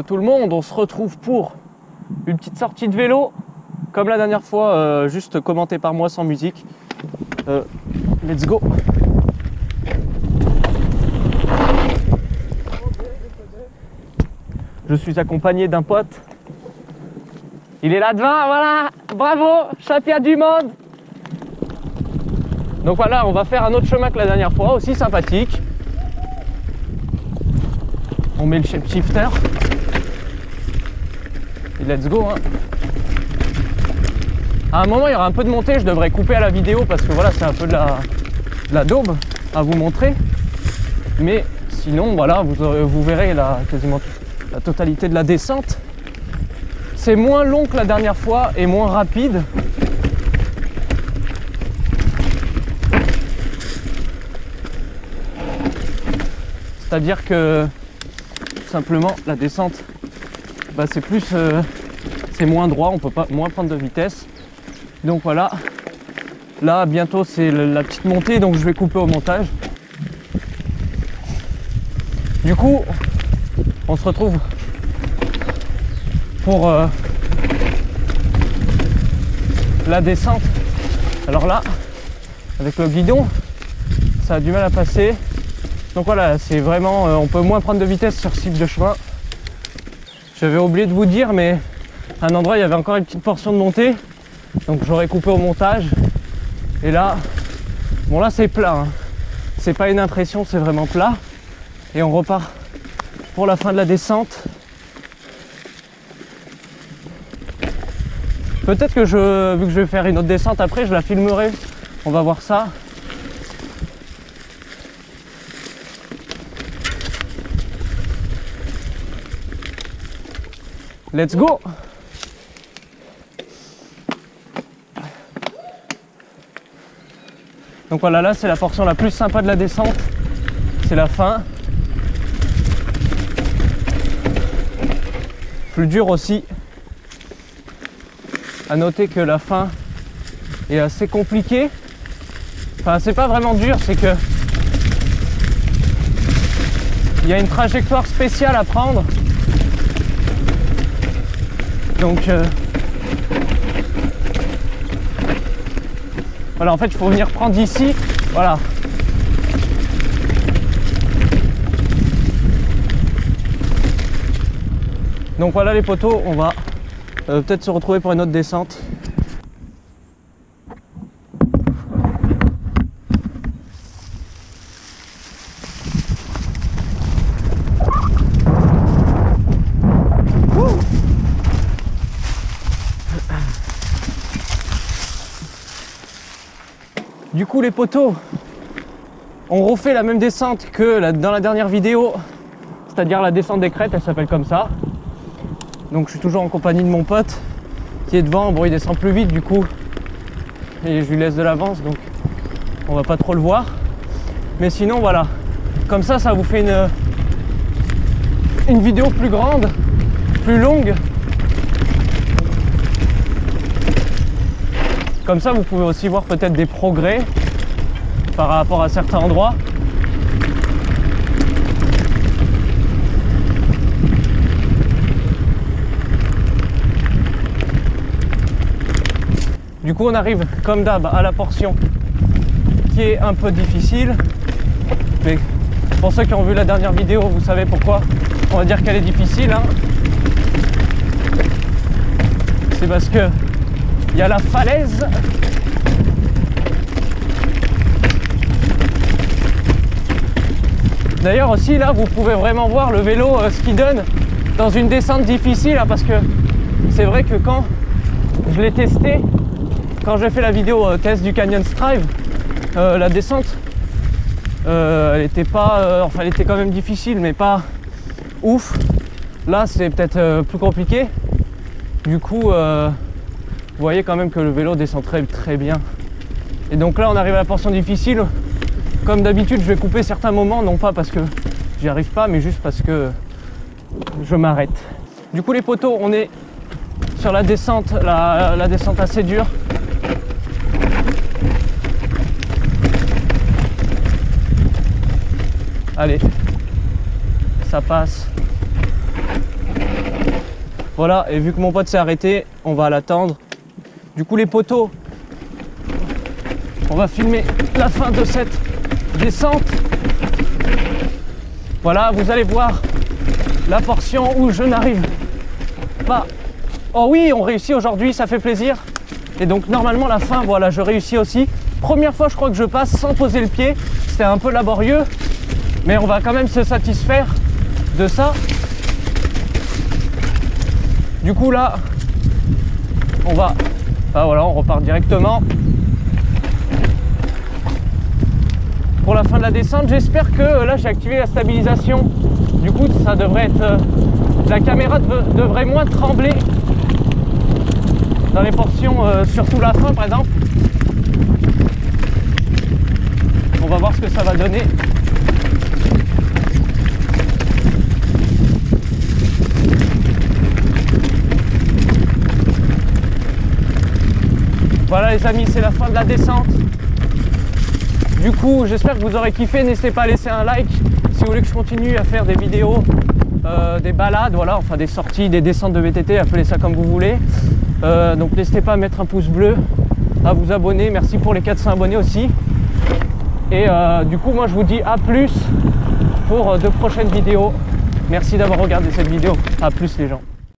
tout le monde, on se retrouve pour une petite sortie de vélo. Comme la dernière fois, juste commenté par moi sans musique. Let's go. Je suis accompagné d'un pote. Il est là devant, voilà. Bravo, champion du monde. Donc voilà, on va faire un autre chemin que la dernière fois, aussi sympathique. On met le shape shifter. Et let's go, hein. À un moment, il y aura un peu de montée, je devrais couper à la vidéo parce que voilà, c'est un peu de la daube à vous montrer. Mais sinon, voilà, vous verrez quasiment la totalité de la descente. C'est moins long que la dernière fois et moins rapide. C'est-à-dire que tout simplement la descente, bah, c'est plus, c'est moins droit, on peut pas moins prendre de vitesse. Donc voilà, là bientôt c'est la petite montée, donc je vais couper au montage. Du coup, on se retrouve pour la descente. Alors là, avec le guidon, ça a du mal à passer. Donc voilà, c'est vraiment, on peut moins prendre de vitesse sur ce type de chemin. J'avais oublié de vous dire, mais à un endroit il y avait encore une petite portion de montée. Donc j'aurais coupé au montage. Et là, bon là c'est plat, hein. C'est pas une impression, c'est vraiment plat. Et on repart pour la fin de la descente. Peut-être que vu que je vais faire une autre descente après, je la filmerai. On va voir ça. Let's go! Donc voilà, là c'est la portion la plus sympa de la descente. C'est la fin. Plus dur aussi. À noter que la fin est assez compliquée. Enfin, c'est pas vraiment dur, c'est que il y a une trajectoire spéciale à prendre. Donc voilà, en fait il faut venir prendre ici, voilà. Donc voilà les potos, on va peut-être se retrouver pour une autre descente. Du coup les potos, on refait la même descente que dans la dernière vidéo, c'est-à-dire la descente des crêtes, elle s'appelle comme ça. Donc je suis toujours en compagnie de mon pote qui est devant. Bon, il descend plus vite du coup et je lui laisse de l'avance, donc on va pas trop le voir. Mais sinon voilà, comme ça vous fait une vidéo plus grande, plus longue. Comme ça vous pouvez aussi voir peut-être des progrès par rapport à certains endroits. Du coup on arrive comme d'hab à la portion qui est un peu difficile. Mais pour ceux qui ont vu la dernière vidéo, vous savez pourquoi on va dire qu'elle est difficile, hein. C'est parce que il y a la falaise. D'ailleurs aussi là vous pouvez vraiment voir le vélo ce qu'il donne dans une descente difficile, hein, parce que c'est vrai que quand je l'ai testé, quand j'ai fait la vidéo test du Canyon Strive, la descente elle était pas enfin elle était quand même difficile mais pas ouf. Là c'est peut-être plus compliqué. Du coup vous voyez quand même que le vélo descend très très bien. Et donc là on arrive à la portion difficile. Comme d'habitude je vais couper certains moments, non pas parce que j'y arrive pas, mais juste parce que je m'arrête. Du coup les potos, on est sur la descente, la descente assez dure. Allez, ça passe. Voilà, et vu que mon pote s'est arrêté, on va l'attendre. Du coup les poteaux, on va filmer la fin de cette descente. Voilà, vous allez voir la portion où je n'arrive pas. Oh oui, on réussit aujourd'hui, ça fait plaisir. Et donc normalement la fin, voilà, je réussis aussi. Première fois je crois que je passe sans poser le pied. C'était un peu laborieux, mais on va quand même se satisfaire de ça. Du coup là, on va... Ah voilà, on repart directement. Pour la fin de la descente, j'espère que là j'ai activé la stabilisation. Du coup ça devrait être... la caméra devrait moins trembler dans les portions, surtout la fin par exemple. On va voir ce que ça va donner. Voilà les amis, c'est la fin de la descente. Du coup, j'espère que vous aurez kiffé. N'hésitez pas à laisser un like si vous voulez que je continue à faire des vidéos, des balades, voilà, enfin des sorties, des descentes de VTT, appelez ça comme vous voulez. Donc n'hésitez pas à mettre un pouce bleu, à vous abonner. Merci pour les 400 abonnés aussi. Et du coup, moi je vous dis à plus pour de prochaines vidéos. Merci d'avoir regardé cette vidéo. À plus les gens.